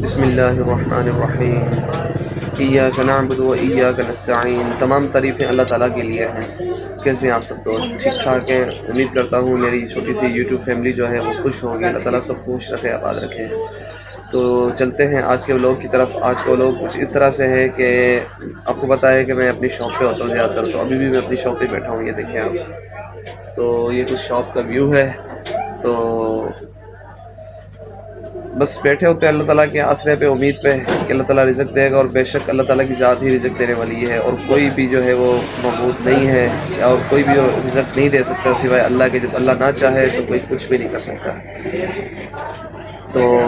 بسم اللہ الرحمن الرحیم ایاک نعبد و ایاک نستعین۔ تمام تعریفیں اللہ تعالیٰ کے لیے ہیں۔ کیسے ہیں آپ سب دوست؟ ٹھیک ٹھاک ہیں؟ امید کرتا ہوں میری چھوٹی سی یوٹیوب فیملی جو ہے وہ خوش ہوگی۔ اللہ تعالیٰ سب خوش رکھے، آباد رکھے۔ تو چلتے ہیں آج کے ولاگ کی طرف۔ آج کا ولاگ کچھ اس طرح سے ہے کہ آپ کو پتہ ہے کہ میں اپنی شاپ پہ ہوتا ہوں زیادہ تر، تو ابھی بھی میں اپنی شاپ پہ بیٹھا ہوں، یہ دیکھیں آپ۔ تو یہ کچھ شاپ کا ویو ہے، تو بس بیٹھے ہوتے ہیں اللہ تعالیٰ کے آسرے پہ، امید پہ کہ اللہ تعالیٰ رزق دے گا، اور بے شک اللہ تعالیٰ کی ذات ہی رزق دینے والی ہے، اور کوئی بھی جو ہے وہ معبود نہیں ہے، اور کوئی بھی رزق نہیں دے سکتا سوائے اللہ کے۔ جب اللہ نہ چاہے تو کوئی کچھ بھی نہیں کر سکتا۔ تو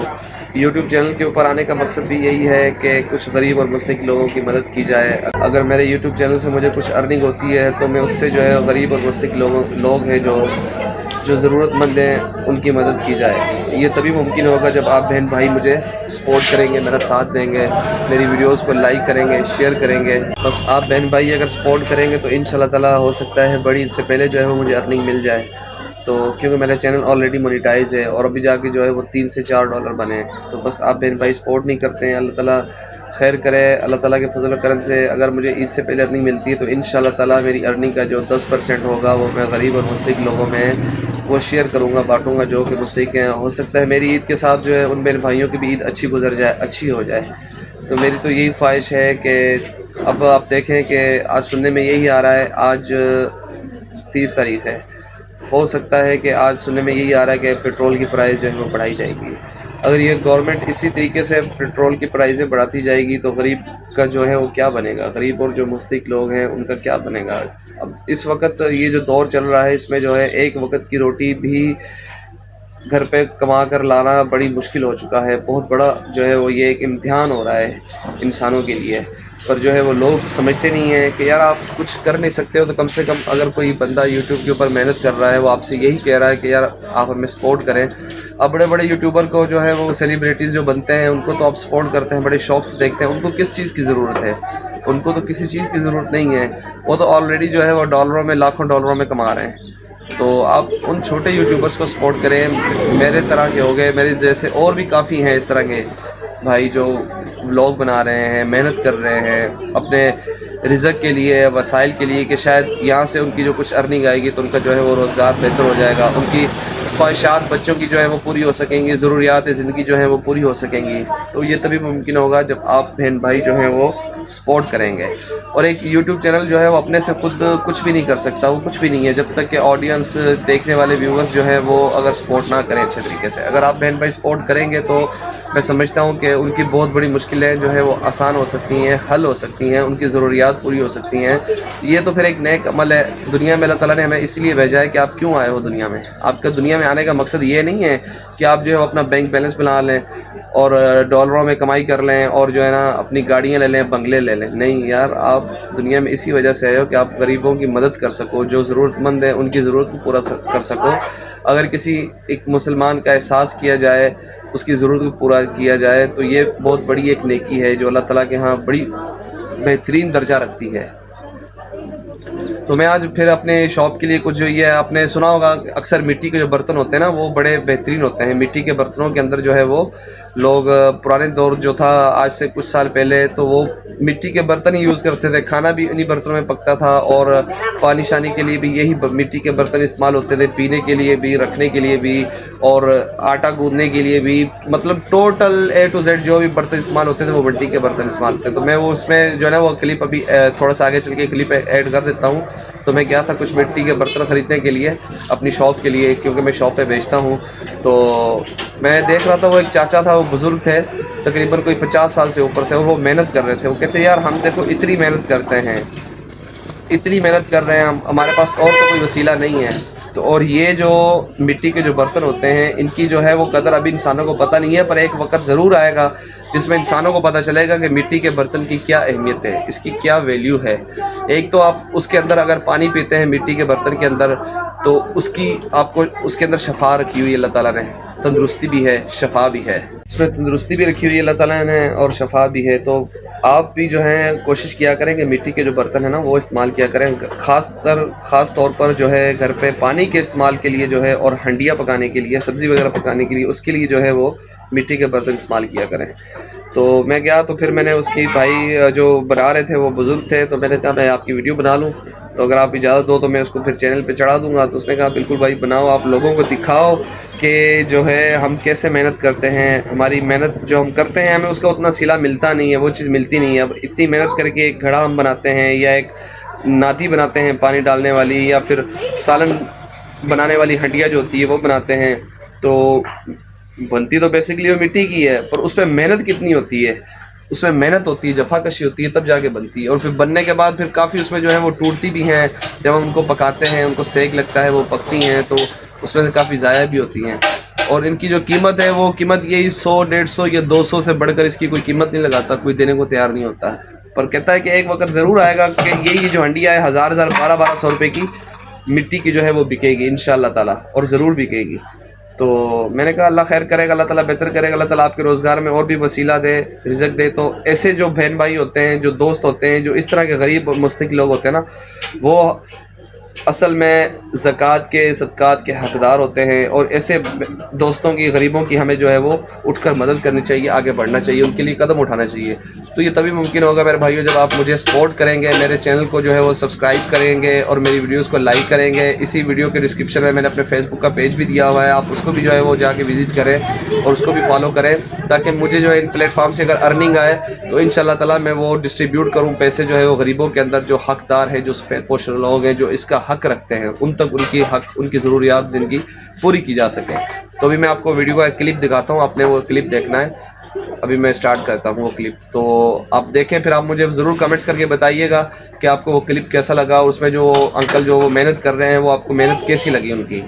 یوٹیوب چینل کے اوپر آنے کا مقصد بھی یہی ہے کہ کچھ غریب اور مسلک لوگوں کی مدد کی جائے۔ اگر میرے یوٹیوب چینل سے مجھے کچھ ارننگ ہوتی ہے تو میں اس سے جو ہے غریب اور مسلک لوگ ہیں جو ضرورت مند ہیں، ان کی مدد کی جائے۔ یہ تبھی ممکن ہوگا جب آپ بہن بھائی مجھے سپورٹ کریں گے، میرا ساتھ دیں گے، میری ویڈیوز کو لائک کریں گے، شیئر کریں گے۔ بس آپ بہن بھائی اگر سپورٹ کریں گے تو انشاءاللہ تعالیٰ ہو سکتا ہے بڑی سے پہلے جو ہے وہ مجھے ارننگ مل جائے۔ تو کیونکہ میرا چینل آلریڈی مونیٹائز ہے، اور ابھی جا کے جو ہے وہ $3 سے $4 بنے ہیں۔ تو بس آپ بہن بھائی سپورٹ نہیں کرتے ہیں، اللہ تعالیٰ خیر کرے۔ اللہ تعالیٰ کے فضل و کرم سے اگر مجھے عید سے پہلے ارننگ ملتی ہے تو انشاءاللہ تعالیٰ میری ارننگ کا جو 10% ہوگا وہ میں غریب اور مستحق لوگوں میں وہ شیئر کروں گا، بانٹوں گا، جو کہ مستحق ہیں۔ ہو سکتا ہے میری عید کے ساتھ جو ہے ان بہن بھائیوں کی بھی عید اچھی گزر جائے، اچھی ہو جائے۔ تو میری تو یہی خواہش ہے کہ اب آپ دیکھیں کہ آج سننے میں یہی آ رہا ہے، آج 30 تاریخ ہے، ہو سکتا ہے کہ آج سننے میں یہی آ رہا ہے کہ پیٹرول کی پرائز جو ہے وہ بڑھائی جائے گی۔ اگر یہ گورنمنٹ اسی طریقے سے پیٹرول کی پرائزیں بڑھاتی جائے گی تو غریب کا جو ہے وہ کیا بنے گا؟ غریب اور جو مستحق لوگ ہیں ان کا کیا بنے گا؟ اب اس وقت یہ جو دور چل رہا ہے اس میں جو ہے ایک وقت کی روٹی بھی گھر پہ کما کر لانا بڑی مشکل ہو چکا ہے۔ بہت بڑا جو ہے وہ یہ ایک امتحان ہو رہا ہے انسانوں کے لیے، پر جو ہے وہ لوگ سمجھتے نہیں ہیں کہ یار آپ کچھ کر نہیں سکتے ہو تو کم سے کم اگر کوئی بندہ یوٹیوب کے اوپر محنت کر رہا ہے وہ آپ سے یہی کہہ رہا ہے کہ یار آپ ہمیں سپورٹ کریں۔ اب بڑے بڑے یوٹیوبر کو جو ہے وہ سیلیبریٹیز جو بنتے ہیں ان کو تو آپ سپورٹ کرتے ہیں، بڑے شوق سے دیکھتے ہیں، ان کو کس چیز کی ضرورت ہے؟ ان کو تو کسی چیز کی ضرورت نہیں ہے، وہ تو آلریڈی جو ہے وہ ڈالروں میں، لاکھوں ڈالروں میں کما رہے ہیں۔ تو آپ ان چھوٹے یوٹیوبرز کو سپورٹ کریں، میرے طرح کے ہو گئے، میرے جیسے اور بھی کافی ہیں اس طرح کے بھائی جو ولاگ بنا رہے ہیں، محنت کر رہے ہیں اپنے رزق کے لیے، وسائل کے لیے، کہ شاید یہاں سے ان کی جو کچھ ارننگ آئے گی تو ان کا جو ہے وہ روزگار بہتر ہو جائے گا، ان کی خواہشات بچوں کی جو ہے وہ پوری ہو سکیں گی، ضروریات زندگی جو ہے وہ پوری ہو سکیں گی۔ تو یہ تبھی ممکن ہوگا جب آپ بہن بھائی جو ہیں وہ سپورٹ کریں گے۔ اور ایک یوٹیوب چینل جو ہے وہ اپنے سے خود کچھ بھی نہیں کر سکتا، وہ کچھ بھی نہیں ہے جب تک کہ آڈینس، دیکھنے والے ویورز جو ہیں وہ اگر سپورٹ نہ کریں اچھے طریقے سے۔ اگر آپ بہن بھائی سپورٹ کریں گے تو میں سمجھتا ہوں کہ ان کی بہت بڑی مشکلیں جو ہے وہ آسان ہو سکتی ہیں، حل ہو سکتی ہیں، ان کی ضروریات پوری ہو سکتی ہیں۔ یہ تو پھر ایک نیک عمل ہے۔ دنیا میں اللہ تعالیٰ نے ہمیں اس لیے بھیجا ہے کہ آپ کیوں آئے ہو دنیا میں۔ آپ کا دنیا میں آنے کا مقصد یہ نہیں ہے کہ آپ جو ہے اپنا بینک بیلنس بنا لیں اور ڈالروں میں کمائی کر لیں اور جو ہے نا اپنی گاڑیاں لے لیں، بنگلے لے لیں۔ نہیں یار، آپ دنیا میں اسی وجہ سے آئے ہو کہ آپ غریبوں کی مدد کر سکو، جو ضرورت مند ہیں ان کی ضرورت کو پورا کر سکو۔ اگر کسی ایک مسلمان کا احساس کیا جائے، اس کی ضرورت کو پورا کیا جائے تو یہ بہت بڑی ایک نیکی ہے جو اللہ تعالیٰ کے ہاں بڑی بہترین درجہ رکھتی ہے۔ تو میں آج پھر اپنے شاپ کے لیے کچھ جو یہ آپ نے سنا ہوگا اکثر مٹی کے جو برتن ہوتے ہیں نا وہ بڑے بہترین ہوتے ہیں۔ مٹی کے برتنوں کے اندر جو ہے وہ لوگ پرانے دور جو تھا آج سے کچھ سال پہلے تو وہ مٹی کے برتن ہی یوز کرتے تھے، کھانا بھی انہی برتنوں میں پکتا تھا، اور پانی شانی کے لیے بھی یہی مٹی کے برتن استعمال ہوتے تھے، پینے کے لیے بھی، رکھنے کے لیے بھی، اور آٹا گوندنے کے لیے بھی، مطلب ٹوٹل A to Z جو بھی برتن استعمال ہوتے تھے وہ مٹی کے برتن استعمال ہوتے ہیں۔ تو میں وہ اس میں جو ہے نا وہ کلپ ابھی تھوڑا سا آگے چل کے کلپ ایڈ کر دیتا ہوں۔ تو میں گیا تھا کچھ مٹی کے برتن خریدنے کے لیے اپنی شاپ کے لیے، کیونکہ میں شاپ پہ بیچتا ہوں۔ تو میں دیکھ رہا تھا وہ ایک چاچا تھا، وہ بزرگ تھے، تقریباً کوئی 50 سال سے اوپر تھے، اور وہ محنت کر رہے تھے۔ وہ کہتے یار ہم دیکھو اتنی محنت کرتے ہیں، اتنی محنت کر رہے ہیں، ہمارے پاس اور تو کوئی وسیلہ نہیں ہے۔ تو اور یہ جو مٹی کے جو برتن ہوتے ہیں ان کی جو ہے وہ قدر ابھی انسانوں کو پتہ نہیں ہے، پر ایک وقت ضرور آئے گا جس میں انسانوں کو پتہ چلے گا کہ مٹی کے برتن کی کیا اہمیت ہے، اس کی کیا ویلیو ہے۔ ایک تو آپ اس کے اندر اگر پانی پیتے ہیں مٹی کے برتن کے اندر تو اس کی آپ کو اس کے اندر شفا رکھی ہوئی اللہ تعالیٰ نے، تندرستی بھی ہے، شفا بھی ہے، اس میں تندرستی بھی رکھی ہوئی اللہ تعالیٰ نے اور شفا بھی ہے۔ تو آپ بھی جو ہیں کوشش کیا کریں کہ مٹی کے جو برتن ہیں نا وہ استعمال کیا کریں، خاص طور پر جو ہے گھر پہ پانی کے استعمال کے لیے جو ہے، اور ہنڈیاں پکانے کے لیے، سبزی وغیرہ پکانے کے لیے، اس کے لیے جو ہے وہ مٹی کے برتن استعمال کیا کریں۔ تو میں گیا تو پھر میں نے اس کی بھائی جو بنا رہے تھے وہ بزرگ تھے، تو میں نے کہا میں آپ کی ویڈیو بنا لوں، تو اگر آپ اجازت دو تو میں اس کو پھر چینل پہ چڑھا دوں گا۔ تو اس نے کہا بالکل بھائی بناؤ، آپ لوگوں کو دکھاؤ کہ جو ہے ہم کیسے محنت کرتے ہیں، ہماری محنت جو ہم کرتے ہیں ہمیں اس کا اتنا صلہ ملتا نہیں ہے، وہ چیز ملتی نہیں ہے۔ اب اتنی محنت کر کے ایک گھڑا ہم بناتے ہیں یا ایک نادی بناتے ہیں پانی ڈالنے والی، یا پھر سالن بنانے والی ہنڈیا جو ہوتی ہے وہ بناتے ہیں، تو بنتی تو بیسکلی وہ مٹی کی ہے، پر اس پہ محنت کتنی ہوتی ہے، اس میں محنت ہوتی ہے، جفا کشی ہوتی ہے، تب جا کے بنتی ہے۔ اور پھر بننے کے بعد پھر کافی اس میں جو ہے وہ ٹوٹتی بھی ہیں، جب ہم ان کو پکاتے ہیں ان کو سیک لگتا ہے وہ پکتی ہیں، تو اس میں سے کافی ضائع بھی ہوتی ہیں۔ اور ان کی جو قیمت ہے وہ قیمت یہی 100 150 یا 200 سے بڑھ کر اس کی کوئی قیمت نہیں لگاتا، کوئی دینے کو تیار نہیں ہوتا، پر کہتا ہے کہ ایک وقت ضرور آئے گا کہ یہی جو ہنڈیا ہے 1000 1200 روپے کی مٹی کی جو ہے وہ بکے گی انشاءاللہ تعالیٰ، اور ضرور بکے گی۔ تو میں نے کہا اللہ خیر کرے گا، اللہ تعالیٰ بہتر کرے گا، اللہ تعالیٰ آپ کے روزگار میں اور بھی وسیلہ دے، رزق دے۔ تو ایسے جو بہن بھائی ہوتے ہیں، جو دوست ہوتے ہیں، جو اس طرح کے غریب مستحق لوگ ہوتے ہیں نا، وہ اصل میں زکوٰۃ کے صدقات کے حقدار ہوتے ہیں، اور ایسے دوستوں کی غریبوں کی ہمیں جو ہے وہ اٹھ کر مدد کرنی چاہیے، آگے بڑھنا چاہیے، ان کے لیے قدم اٹھانا چاہیے۔ تو یہ تبھی ممکن ہوگا میرے بھائیوں جب آپ مجھے سپورٹ کریں گے، میرے چینل کو جو ہے وہ سبسکرائب کریں گے اور میری ویڈیوز کو لائک کریں گے۔ اسی ویڈیو کے ڈسکرپشن میں نے اپنے فیس بک کا پیج بھی دیا ہوا ہے، آپ اس کو بھی جو ہے وہ جا کے وزٹ کریں اور اس کو بھی فالو کریں، تاکہ مجھے جو ہے ان پلیٹ فارم سے اگر ارننگ آئے تو انشاءاللہ تعالیٰ میں وہ ڈسٹریبیوٹ کروں پیسے جو ہے وہ غریبوں کے اندر، جو حقدار ہے، جو سفید پوش لوگ ہیں، جو اس کا حق رکھتے ہیں، ان تک ان کی حق، ان کی ضروریات زندگی پوری کی جا سکے۔ تو ابھی میں آپ کو ویڈیو کا ایک کلپ دکھاتا ہوں، آپ نے وہ کلپ دیکھنا ہے۔ ابھی میں سٹارٹ کرتا ہوں وہ کلپ، تو آپ دیکھیں، پھر آپ مجھے ضرور کمنٹس کر کے بتائیے گا کہ آپ کو وہ کلپ کیسا لگا، اور اس میں جو انکل جو وہ محنت کر رہے ہیں وہ آپ کو محنت کیسی لگی ان کی۔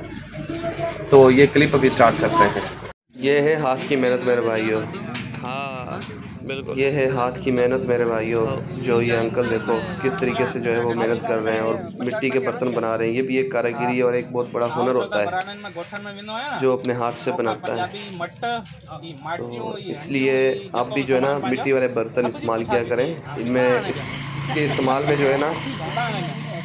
تو یہ کلپ ابھی سٹارٹ کرتے ہیں۔ یہ ہے ہاتھ کی محنت میرے بھائیوں، ہاں بالکل۔ یہ ہے ہاتھ کی محنت میرے بھائیوں، جو یہ انکل دیکھو کس طریقے سے جو ہے وہ محنت کر رہے ہیں اور مٹی کے برتن بنا رہے ہیں۔ یہ بھی ایک کاریگری اور ایک بہت بڑا ہنر ہوتا ہے جو اپنے ہاتھ سے بناتا ہے۔ تو اس لیے آپ بھی جو ہے نا مٹی والے برتن استعمال کیا کریں، ان میں اس کے استعمال میں جو ہے نا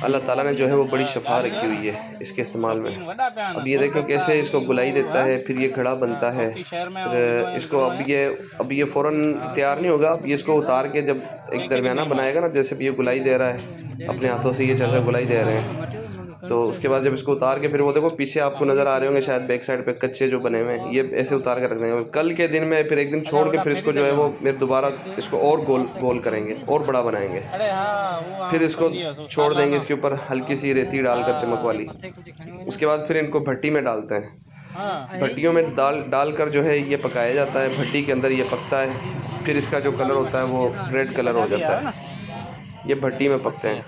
اللہ تعالیٰ نے جو ہے وہ بڑی شفا رکھی ہوئی ہے اس کے استعمال میں۔ اب یہ دیکھیں کیسے اس کو گلائی دیتا ہے، پھر یہ گھڑا بنتا ہے، پھر اس کو اب یہ فوراً تیار نہیں ہوگا، اب یہ اس کو اتار کے جب ایک درمیانہ بنائے گا نا، جیسے یہ گلائی دے رہا ہے اپنے ہاتھوں سے، یہ چاچا گلائی دے رہے ہیں، تو اس کے بعد جب اس کو اتار کے پھر وہ دیکھو پیچھے آپ کو نظر آ رہے ہوں گے شاید بیک سائڈ پہ کچے جو بنے ہوئے ہیں، یہ ایسے اتار کے رکھ دیں گے۔ کل کے دن میں پھر ایک دن چھوڑ کے پھر اس کو جو ہے وہ دوبارہ اس کو اور گول کریں گے اور بڑا بنائیں گے، پھر اس کو چھوڑ دیں گے اس کے اوپر ہلکی سی ریتی ڈال کر چمک والی۔ اس کے بعد پھر ان کو بھٹی میں ڈالتے ہیں، بھٹیوں میں ڈال کر جو ہے یہ پکایا جاتا ہے، بھٹی کے اندر یہ پکتا ہے، پھر اس کا جو کلر ہوتا ہے وہ ریڈ کلر ہو جاتا ہے، یہ بھٹی میں پکتے ہیں۔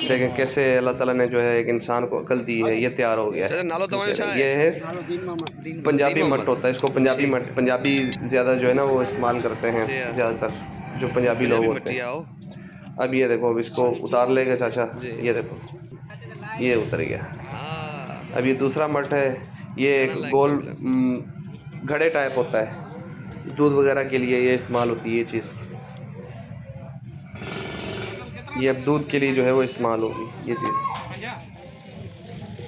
دیکھیں کیسے اللہ تعالیٰ نے جو ہے ایک انسان کو عقل دی ہے، یہ تیار ہو گیا ہے۔ یہ ہے پنجابی مٹ ہوتا ہے، اس کو پنجابی زیادہ جو ہے نا وہ استعمال کرتے ہیں، زیادہ تر جو پنجابی لوگ ہوتے ہیں۔ اب یہ دیکھو اب اس کو اتار لے گا چاچا، یہ دیکھو یہ اتر گیا۔ اب یہ دوسرا مٹ ہے، یہ ایک گول گھڑے ٹائپ ہوتا ہے، دودھ وغیرہ کے لیے یہ استعمال ہوتی ہے یہ چیز، یہ اب دودھ کے لیے جو ہے وہ استعمال ہوگی یہ چیز،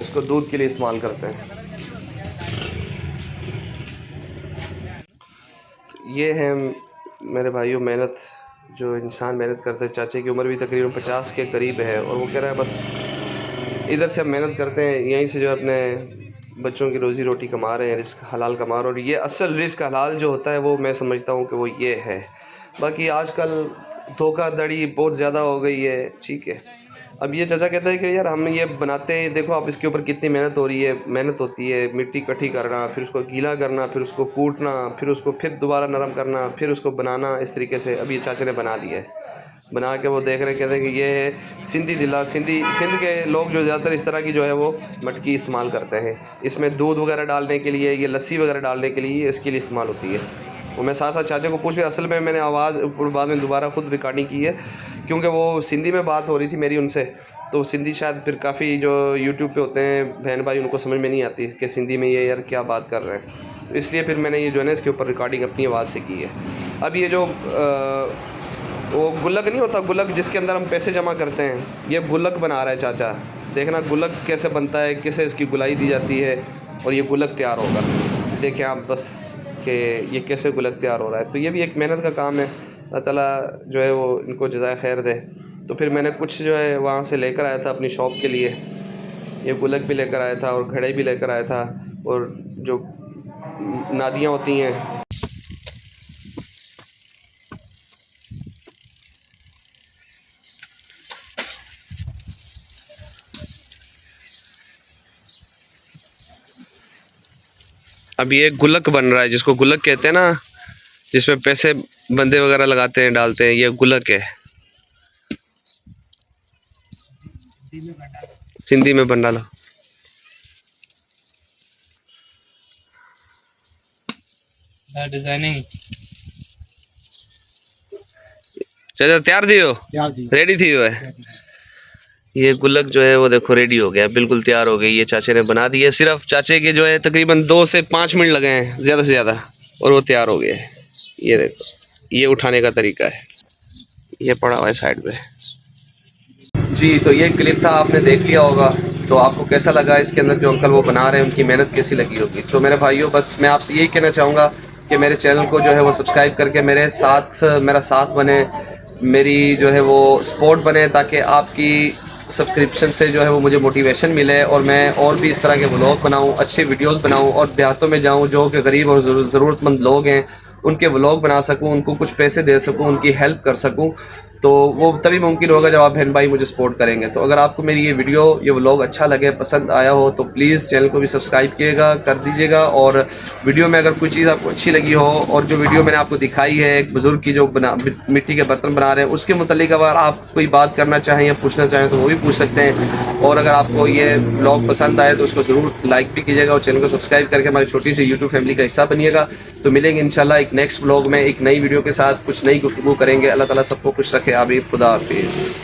اس کو دودھ کے لیے استعمال کرتے ہیں۔ یہ ہے میرے بھائیوں محنت، جو انسان محنت کرتے ہیں۔ چاچے کی عمر بھی تقریباً 50 کے قریب ہے، اور وہ کہہ رہا ہے بس ادھر سے ہم محنت کرتے ہیں، یہیں سے جو ہے اپنے بچوں کی روزی روٹی کما رہے ہیں، رزق حلال کما رہے ہیں، اور یہ اصل رزق حلال جو ہوتا ہے وہ میں سمجھتا ہوں کہ وہ یہ ہے۔ باقی آج کل دھوکہ دھڑی بہت زیادہ ہو گئی ہے، ٹھیک ہے۔ اب یہ چچا کہتا ہے کہ یار ہم یہ بناتے ہیں، دیکھو آپ اس کے اوپر کتنی محنت ہو رہی ہے، محنت ہوتی ہے، مٹی کٹھی کرنا، پھر اس کو گیلا کرنا، پھر اس کو کوٹنا، پھر اس کو پھر دوبارہ نرم کرنا، پھر اس کو بنانا، اس طریقے سے اب یہ چاچا نے بنا دیا ہے۔ بنا کے وہ دیکھ رہے ہیں، کہتے ہیں کہ یہ ہے سندھ کے لوگ جو زیادہ تر اس طرح کی جو ہے وہ مٹکی استعمال کرتے ہیں، اس میں دودھ وغیرہ ڈالنے کے لیے، یہ لسی وغیرہ ڈالنے کے لیے اس کے لیے استعمال ہوتی ہے۔ وہ میں ساتھ ساتھ چاچے کو پوچھ رہا، اصل میں نے آواز بعد میں دوبارہ خود ریکارڈنگ کی ہے، کیونکہ وہ سندھی میں بات ہو رہی تھی میری ان سے، تو سندھی شاید پھر کافی جو یوٹیوب پہ ہوتے ہیں بہن بھائی ان کو سمجھ میں نہیں آتی کہ سندھی میں یہ یار کیا بات کر رہے ہیں، تو اس لیے پھر میں نے یہ جو ہے نا اس کے اوپر ریکارڈنگ اپنی آواز سے کی ہے۔ اب یہ جو وہ گلک نہیں ہوتا، گلک جس کے اندر ہم پیسے جمع کرتے ہیں، یہ گلک بنا رہا ہے چاچا، دیکھنا گلک کیسے بنتا ہے، کیسے اس کی گلائی دی جاتی ہے اور یہ گلک تیار ہوگا۔ دیکھیں آپ بس کہ یہ کیسے گلک تیار ہو رہا ہے. تو یہ بھی ایک محنت کا کام ہے. اللہ تعالیٰ جو ہے وہ ان کو جزائے خیر دے. تو پھر میں نے کچھ جو ہے وہاں سے لے کر آیا تھا اپنی شاپ کے لیے. یہ گلک بھی لے کر آیا تھا اور گھڑے بھی لے کر آیا تھا اور جو نادیاں ہوتی ہیں اب یہ گلک بن رہا ہے جس کو گلک کہتے ہیں نا, جس میں پیسے بندے وغیرہ لگاتے ہیں ڈالتے ہیں, یہ گلک ہے. سندھی میں بنڈالو. ڈیزائننگ چلو تیار تھی ہو, ریڈی تھی ہو ہے. یہ گلک جو ہے وہ دیکھو ریڈی ہو گیا, بالکل تیار ہو گئی. یہ چاچے نے بنا دی ہے, صرف چاچے کے جو ہے تقریباً 2 سے 5 منٹ لگے ہیں زیادہ سے زیادہ, اور وہ تیار ہو گئے. یہ دیکھو, یہ اٹھانے کا طریقہ ہے. یہ پڑا ہوا ہے سائڈ پہ. جی تو یہ کلپ تھا, آپ نے دیکھ لیا ہوگا. تو آپ کو کیسا لگا اس کے اندر جو انکل وہ بنا رہے ہیں, ان کی محنت کیسی لگی ہوگی. تو میرے بھائیوں بس میں آپ سے یہی کہنا چاہوں گا کہ میرے چینل کو جو ہے وہ سبسکرائب کر کے میرا ساتھ بنے, میری جو ہے وہ سپورٹ بنے, تاکہ آپ کی سبسکرپشن سے جو ہے وہ مجھے موٹیویشن ملے اور میں اور بھی اس طرح کے ولاگ بناؤں, اچھے ویڈیوز بناؤں, اور دیہاتوں میں جاؤں جو کہ غریب اور ضرورت مند لوگ ہیں ان کے ولاگ بنا سکوں, ان کو کچھ پیسے دے سکوں, ان کی ہیلپ کر سکوں. تو وہ تبھی ممکن ہوگا جب آپ بہن بھائی مجھے سپورٹ کریں گے. تو اگر آپ کو میری یہ ویڈیو یہ ولاگ اچھا لگے, پسند آیا ہو, تو پلیز چینل کو بھی سبسکرائب کر دیجیے گا. اور ویڈیو میں اگر کوئی چیز آپ کو اچھی لگی ہو, اور جو ویڈیو میں نے آپ کو دکھائی ہے ایک بزرگ کی جو مٹی کے برتن بنا رہے ہیں, اس کے متعلق اگر آپ کوئی بات کرنا چاہیں یا پوچھنا چاہیں تو وہ بھی پوچھ سکتے ہیں. اور اگر آپ کو یہ ولاگ پسند آئے تو اس کو ضرور لائک بھی کیجیے گا, اور چینل کو سبسکرائب کر کے ہماری چھوٹی سی یوٹیوب فیملی کا حصہ بنیے گا. تو ملیں گے انشاءاللہ ایک نیکسٹ ولاگ میں ایک نئی ویڈیو کے ساتھ, کچھ نئی گفتگو کریں گے. اللہ تعالیٰ سب کو خوش رکھے. آمین. خدا حافظ.